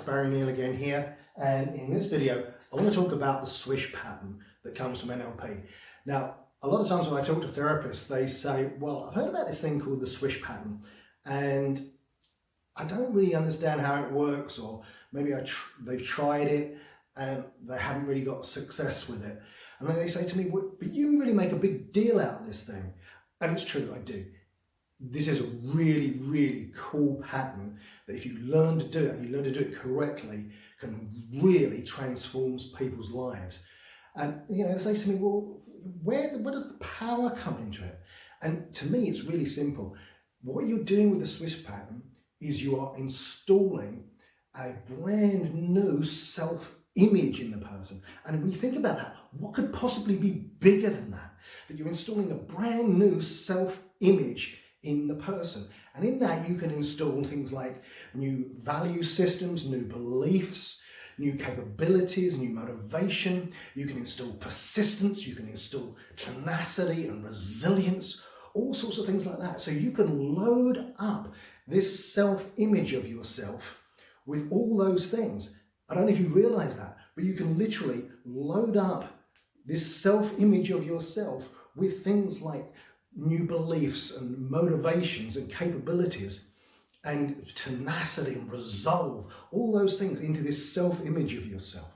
Barry Neal again here, and in this video I want to talk about the swish pattern that comes from NLP. Now, a lot of times when I talk to therapists, they say, well, I've heard about this thing called the swish pattern and I don't really understand how it works, or maybe they've tried it and they haven't really got success with it. And then they say to me, well, but you really make a big deal out of this thing. And it's true, I do. This is a really, really cool pattern that if you learn to do it, and you learn to do it correctly, can really transform people's lives. And, you know, they say to me, well, where does the power come into it? And to me, it's really simple. What you're doing with the swish pattern is you are installing a brand new self-image in the person. And when you think about that, what could possibly be bigger than that? That you're installing a brand new self-image in the person. And in that you can install things like new value systems, new beliefs, new capabilities, new motivation. You can install persistence, you can install tenacity and resilience, all sorts of things like that. So you can load up this self-image of yourself with all those things. I don't know if you realize that, but you can literally load up this self-image of yourself with things like new beliefs and motivations and capabilities and tenacity and resolve, all those things into this self-image of yourself.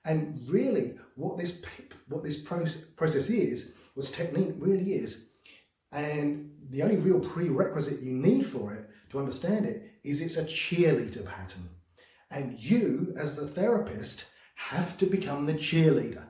And really what this process is, what this technique really is, and the only real prerequisite you need for it to understand it is it's a cheerleader pattern. And you, as the therapist, have to become the cheerleader.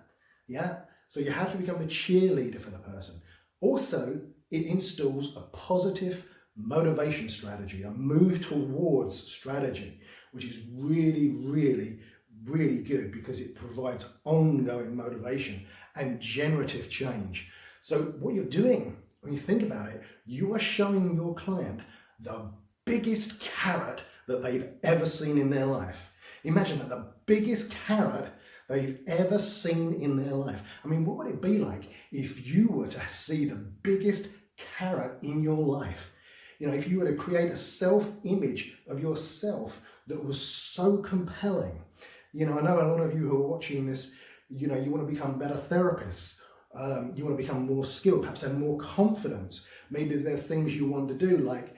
Yeah? So you have to become the cheerleader for the person. Also, it installs a positive motivation strategy, a move towards strategy, which is really, really, really good because it provides ongoing motivation and generative change. So what you're doing, when you think about it, you are showing your client the biggest carrot that they've ever seen in their life. Imagine that, the biggest carrot they've ever seen in their life. I mean, what would it be like if you were to see the biggest carrot in your life? You know, if you were to create a self-image of yourself that was so compelling. You know, I know a lot of you who are watching this, you know, you want to become better therapists. You want to become more skilled, perhaps have more confidence. Maybe there's things you want to do, like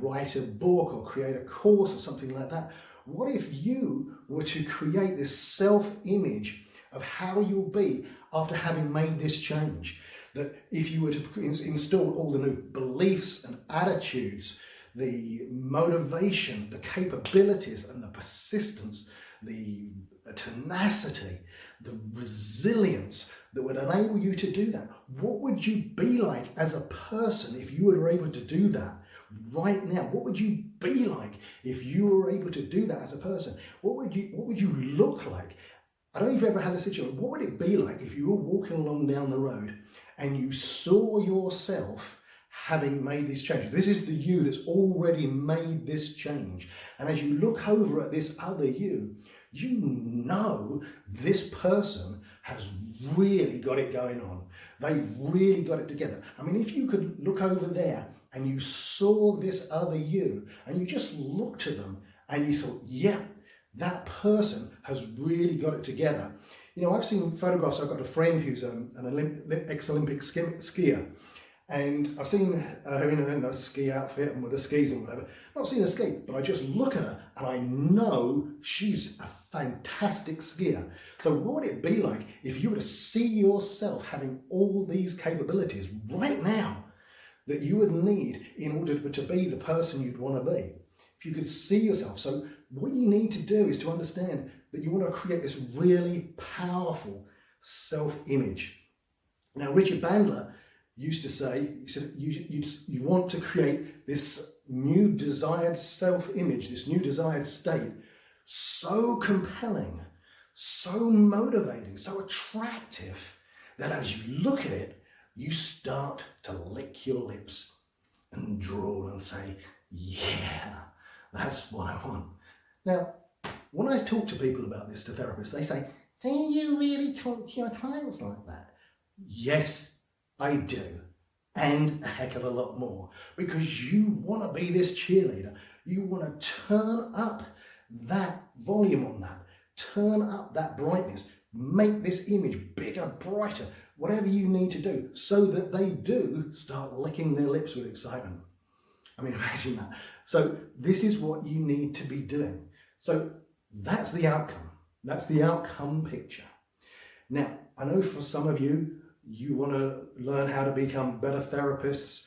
write a book or create a course or something like that. What if you were to create this self-image of how you'll be after having made this change? That if you were to install all the new beliefs and attitudes, the motivation, the capabilities and the persistence, the tenacity, the resilience that would enable you to do that, what would you be like as a person if you were able to do that right now? What would you be like if you were able to do that as a person? What would you look like? I don't know if you've ever had a situation. What would it be like if you were walking along down the road and you saw yourself having made these changes? This is the you that's already made this change. And as you look over at this other you, you know this person has really got it going on. They've really got it together. I mean, if you could look over there and you saw this other you and you just looked at them and you thought, yeah, that person has really got it together. You know, I've seen photographs. I've got a friend who's an ex-Olympic skier, and I've seen her in a ski outfit and with the skis and whatever. Not seen her ski, but I just look at her and I know she's a fantastic skier. So what would it be like if you were to see yourself having all these capabilities right now that you would need in order to be the person you'd want to be? If you could see yourself. So what you need to do is to understand that you want to create this really powerful self-image. Now, Richard Bandler used to say, he said, you want to create this new desired self-image, this new desired state, so compelling, so motivating, so attractive, that as you look at it, you start to lick your lips and drawl and say, yeah, that's what I want. Now, when I talk to people about this, to therapists, they say, do you really talk to your clients like that? Yes, I do. And a heck of a lot more. Because you want to be this cheerleader. You want to turn up that volume on that, turn up that brightness, make this image bigger, brighter, whatever you need to do so that they do start licking their lips with excitement. I mean, imagine that. So this is what you need to be doing. So that's the outcome. That's the outcome picture. Now, I know for some of you, you want to learn how to become better therapists.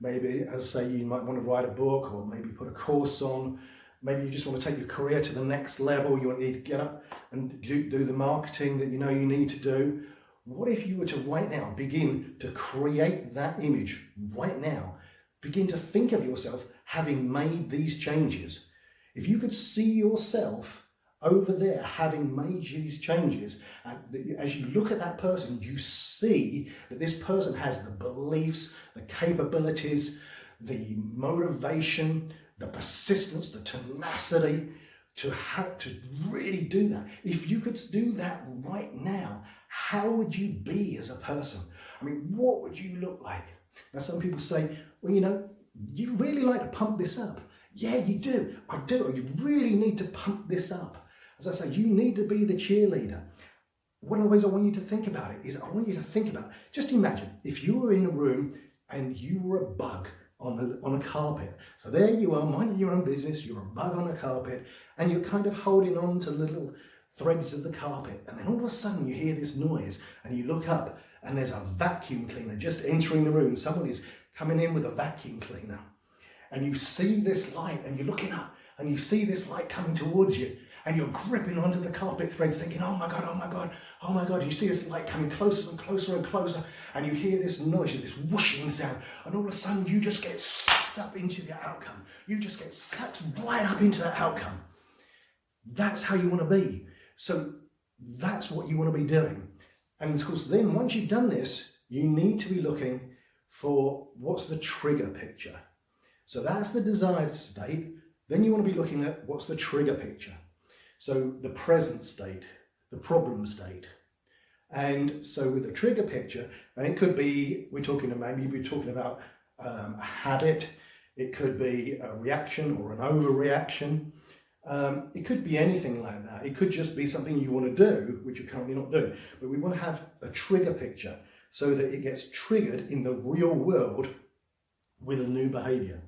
Maybe, as I say, you might want to write a book or maybe put a course on. Maybe you just want to take your career to the next level. You want to get up and do the marketing that you know you need to do. What if you were to right now begin to create that image right now? Begin to think of yourself having made these changes. If you could see yourself over there having made these changes, and as you look at that person, you see that this person has the beliefs, the capabilities, the motivation, the persistence, the tenacity to really do that. If you could do that right now, how would you be as a person? I mean, what would you look like? Now, some people say, well, you know, you really like to pump this up. Yeah, you do. I do. You really need to pump this up. As I say, you need to be the cheerleader. One of the ways I want you to think about it is I want you to think about, just imagine if you were in a room and you were a bug on a carpet. So there you are, minding your own business, you're a bug on a carpet, and you're kind of holding on to little threads of the carpet. And then all of a sudden you hear this noise and you look up and there's a vacuum cleaner just entering the room. Someone is coming in with a vacuum cleaner. And you see this light and you're looking up and you see this light coming towards you. And you're gripping onto the carpet threads thinking, oh my God, oh my God, oh my God. You see this light coming closer and closer and closer. And you hear this noise, this whooshing sound. And all of a sudden you just get sucked up into the outcome. You just get sucked right up into that outcome. That's how you want to be. So that's what you want to be doing. And of course, then once you've done this, you need to be looking for what's the trigger picture. So that's the desired state. Then you want to be looking at what's the trigger picture. So the present state, the problem state. And so with the trigger picture, and it could be, maybe we're talking about a habit, it could be a reaction or an overreaction. It could be anything like that. It could just be something you want to do, which you're currently not doing. But we want to have a trigger picture so that it gets triggered in the real world with a new behaviour.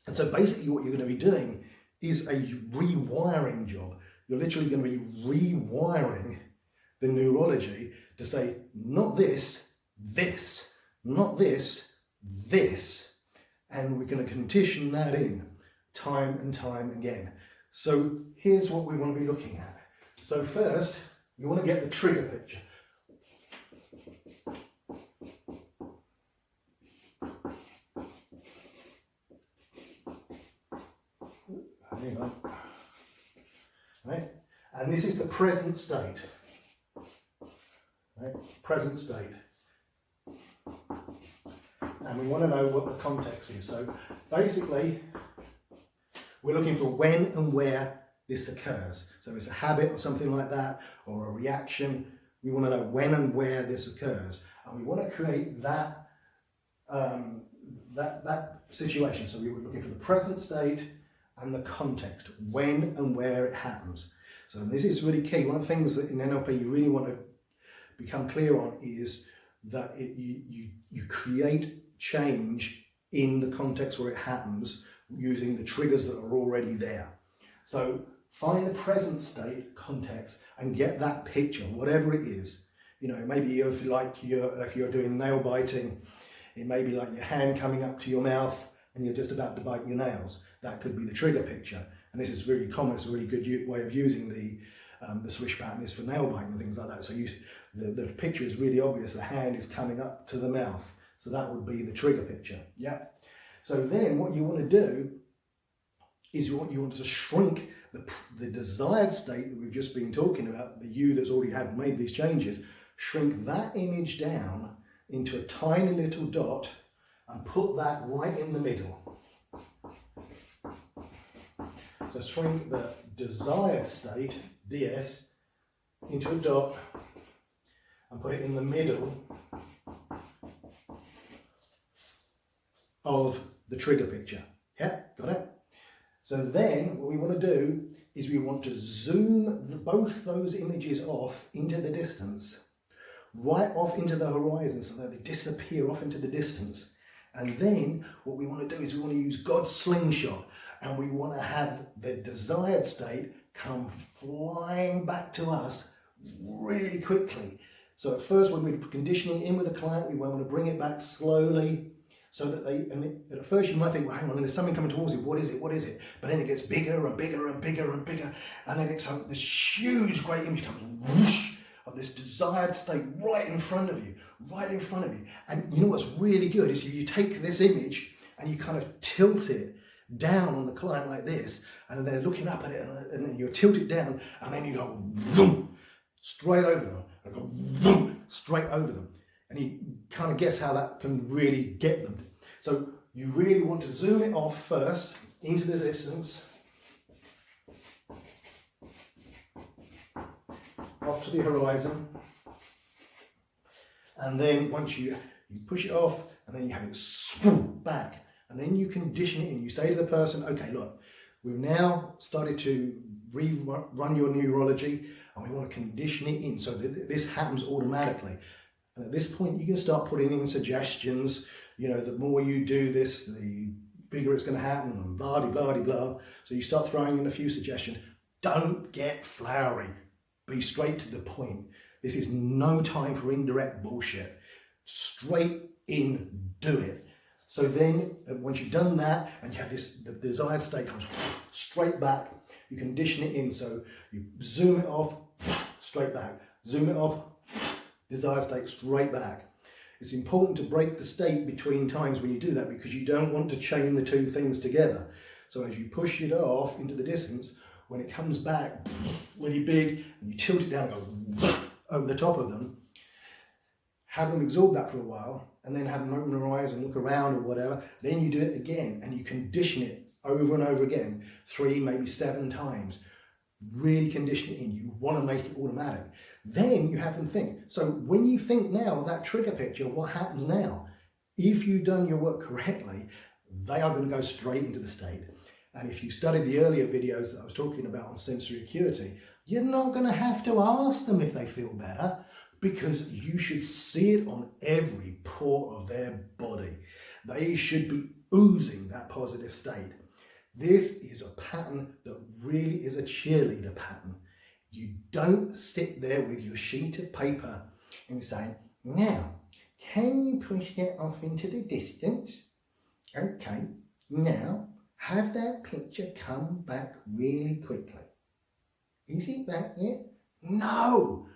And so basically what you're going to be doing is a rewiring job. You're literally going to be rewiring the neurology to say, not this, this, not this, this. And we're going to condition that in time and time again. So here's what we want to be looking at. So first, you want to get the trigger picture. Hang on. Right? And this is the present state. Right? Present state. And we want to know what the context is. So basically, we're looking for when and where this occurs. So it's a habit or something like that, or a reaction. We want to know when and where this occurs. And we want to create that, that situation. So we were looking for the present state and the context, when and where it happens. So this is really key. One of the things that in NLP you really want to become clear on is that you create change in the context where it happens using the triggers that are already there. So find the present state context and get that picture, whatever it is. You know, maybe if you're doing nail biting, it may be like your hand coming up to your mouth and you're just about to bite your nails. That could be the trigger picture. And this is really common. It's a really good way of using the swish pattern is for nail biting and things like that. So the picture is really obvious. The hand is coming up to the mouth. So that would be the trigger picture. Yeah. So then what you want to do is you want to shrink the desired state that we've just been talking about, the you that's already made these changes, shrink that image down into a tiny little dot and put that right in the middle. So shrink the desired state, DS, into a dot and put it in the middle of the trigger picture. Yeah, got it? So then what we want to do is we want to zoom both those images off into the distance, right off into the horizon so that they disappear off into the distance. And then what we want to do is we want to use God's slingshot, and we want to have the desired state come flying back to us really quickly. So at first, when we're conditioning in with the client, we want to bring it back slowly so that at first you might think, well, hang on, there's something coming towards you. What is it? What is it? But then it gets bigger and bigger and bigger and bigger. And then it's this huge, great image comes whoosh of this desired state right in front of you, right in front of you. And you know what's really good is if you take this image and you kind of tilt it down on the client like this, and they're looking up at it, and then you tilt it down, and then you go boom, straight over them, and go boom, straight over them. And you kind of guess how that can really get them. So you really want to zoom it off first into the distance, off to the horizon, and then once you push it off, and then you have it swoop back. And then you condition it, and you say to the person, okay, look, we've now started to rerun your neurology, and we want to condition it in so that this happens automatically. And at this point, you can start putting in suggestions. You know, the more you do this, the bigger it's going to happen, and blah, blah, blah, blah. So you start throwing in a few suggestions. Don't get flowery. Be straight to the point. This is no time for indirect bullshit. Straight in, do it. So then, once you've done that, and you have the desired state comes straight back, you condition it in. So you zoom it off, straight back. Zoom it off, desired state, straight back. It's important to break the state between times when you do that, because you don't want to chain the two things together. So as you push it off into the distance, when it comes back really big, and you tilt it down and go over the top of them, have them absorb that for a while, and then have them open their eyes and look around or whatever. Then you do it again, and you condition it over and over again, 3, maybe 7 times. Really condition it in. You want to make it automatic. Then you have them think. So when you think now of that trigger picture, what happens now? If you've done your work correctly, they are going to go straight into the state. And if you studied the earlier videos that I was talking about on sensory acuity, you're not going to have to ask them if they feel better, because you should see it on every pore of their body. They should be oozing that positive state. This is a pattern that really is a cheerleader pattern. You don't sit there with your sheet of paper and say, now, can you push that off into the distance? Okay, now have that picture come back really quickly. Is it that yet? No!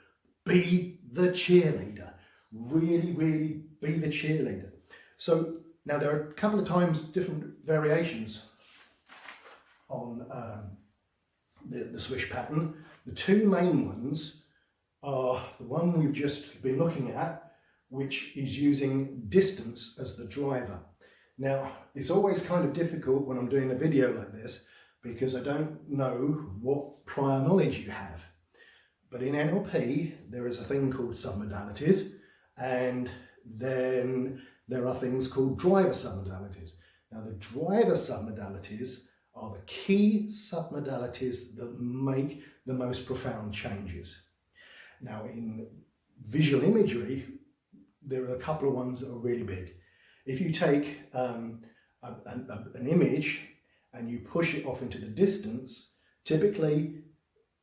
Be the cheerleader. Really, really be the cheerleader. So now there are a couple of times different variations on the Swish pattern. The two main ones are the one we've just been looking at, which is using distance as the driver. Now, it's always kind of difficult when I'm doing a video like this, because I don't know what prior knowledge you have. But in NLP, there is a thing called Sub Modalities, and then there are things called driver Sub Modalities. Now, the driver Sub Modalities are the key Sub Modalities that make the most profound changes. Now, in visual imagery, there are a couple of ones that are really big. If you take an image and you push it off into the distance, typically,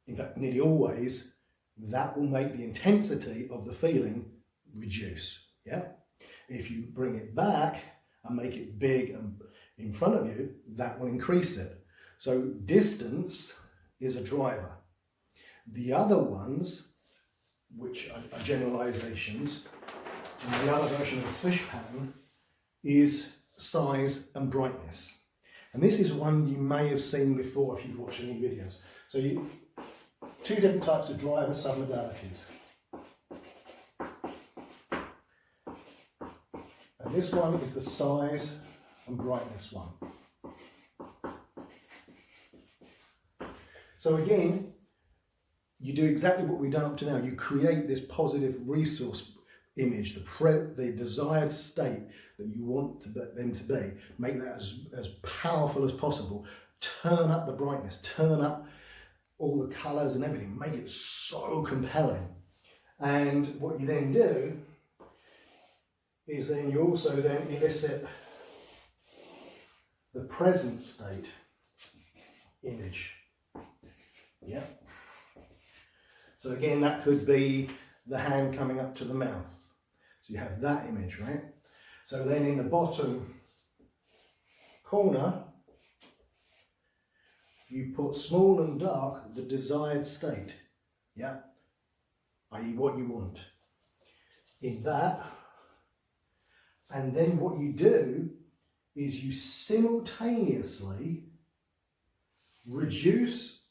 in fact, nearly always, that will make the intensity of the feeling reduce. Yeah. If you bring it back and make it big and in front of you, that will increase it. So distance is a driver. The other ones, which are generalizations, and the other version of the Swish pattern is size and brightness. And this is one you may have seen before if you've watched any videos. So two different types of driver submodalities. And this one is the size and brightness one. So again, you do exactly what we've done up to now. You create this positive resource image, the desired state that you want them to be. Make that as powerful as possible. turn up the brightness, turn up all the colours and everything, make it so compelling. And what you then do is then you also then elicit the present state image. Yeah. So again, that could be the hand coming up to the mouth. So you have that image, right? So then in the bottom corner, you put small and dark, the desired state. Yeah. I.e. what you want. In that, and then what you do is you simultaneously reduce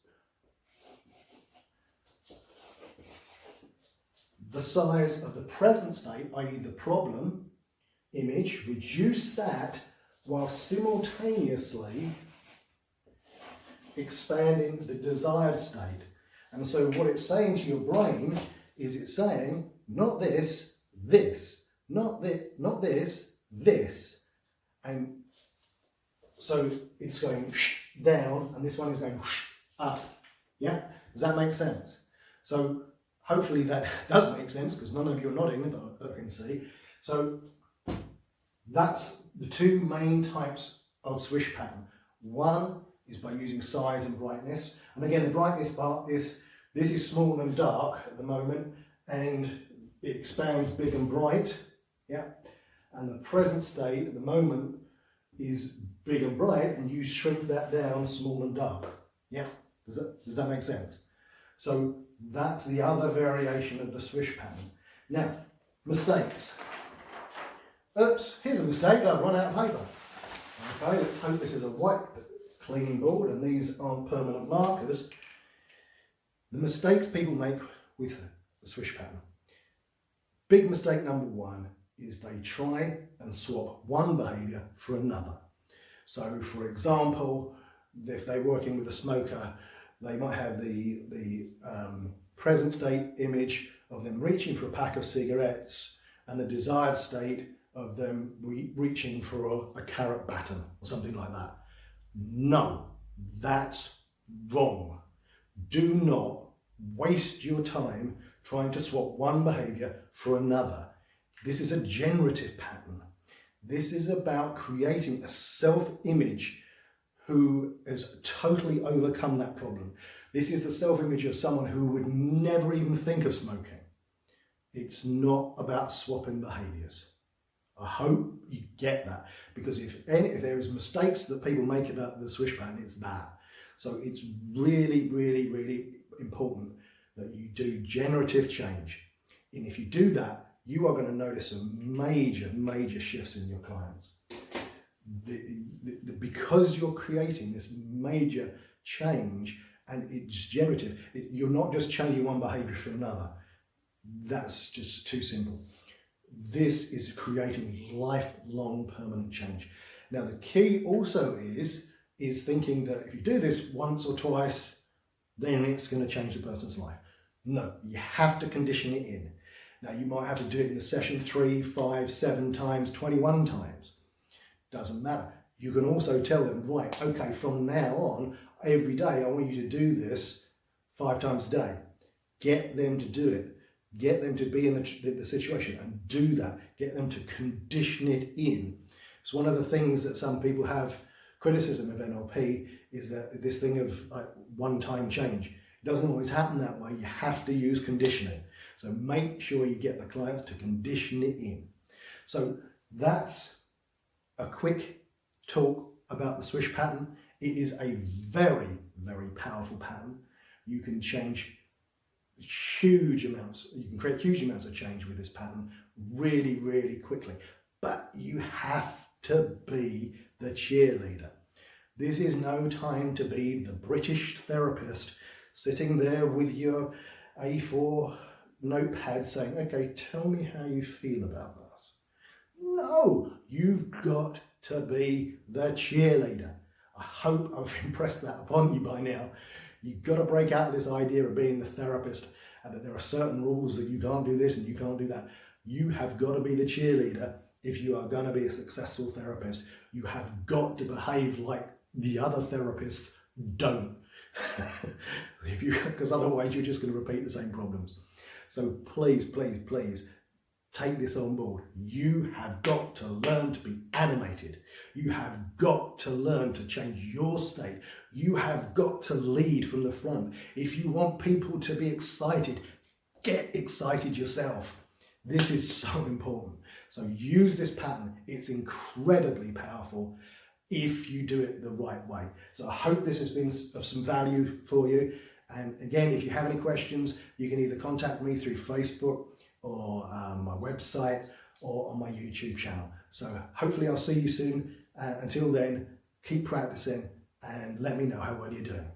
the size of the present state, i.e. the problem image, reduce that while simultaneously expanding the desired state. And so what it's saying to your brain is it's saying, not this, this, not this, this. And so it's going down, and this one is going up. Yeah? Does that make sense? So hopefully that does make sense, because none of you are nodding that I can see. So that's the two main types of swish pattern. One is by using size and brightness. And again, the brightness part is, this is small and dark at the moment, and it expands big and bright. Yeah. And the present state at the moment is big and bright, and you shrink that down, small and dark. Yeah. Does that make sense? So that's the other variation of the swish pattern. Now, mistakes. Oops, here's a mistake, I've run out of paper. Okay, let's hope this is a white cleaning board and these aren't permanent markers. The mistakes people make with the swish pattern. Big mistake number one is they try and swap one behaviour for another. So for example, if they're working with a smoker, they might have the present state image of them reaching for a pack of cigarettes and the desired state of them reaching for a carrot baton or something like that. No, that's wrong. Do not waste your time trying to swap one behaviour for another. This is a generative pattern. This is about creating a self-image who has totally overcome that problem. This is the self-image of someone who would never even think of smoking. It's not about swapping behaviours. I hope you get that, because if there is mistakes that people make about the swish pattern, it's that. So it's really, really, really important that you do generative change. And if you do that, you are going to notice some major, major shifts in your clients. Because you're creating this major change and it's generative, you're not just changing one behaviour for another. That's just too simple. This is creating lifelong permanent change. Now the key also is thinking that if you do this once or twice, then it's going to change the person's life. No, you have to condition it in. Now you might have to do it in a session 3, 5, 7 times, 21 times. Doesn't matter. You can also tell them, right, okay, from now on, every day I want you to do this 5 times a day. Get them to do it. Get them to be in the situation and do that. Get them to condition it in. It's one of the things that some people have criticism of NLP is that this thing of like one-time change. It doesn't always happen that way. You have to use conditioning. So make sure you get the clients to condition it in. So that's a quick talk about the swish pattern. It is a very, very powerful pattern. You can change huge amounts, you can create huge amounts of change with this pattern really, really quickly. But you have to be the cheerleader. This is no time to be the British therapist sitting there with your A4 notepad saying, okay, tell me how you feel about this. No, you've got to be the cheerleader. I hope I've impressed that upon you by now. You've got to break out of this idea of being the therapist and that there are certain rules that you can't do this and you can't do that. You have got to be the cheerleader if you are going to be a successful therapist. You have got to behave like the other therapists don't. Because otherwise you're just going to repeat the same problems. So please, please, please take this on board. You have got to learn to be animated. You have got to learn to change your state. You have got to lead from the front. If you want people to be excited, get excited yourself. This is so important. So use this pattern. It's incredibly powerful if you do it the right way. So I hope this has been of some value for you. And again, if you have any questions, you can either contact me through Facebook or my website or on my YouTube channel. So hopefully I'll see you soon. Until then, keep practicing and let me know how well you're doing.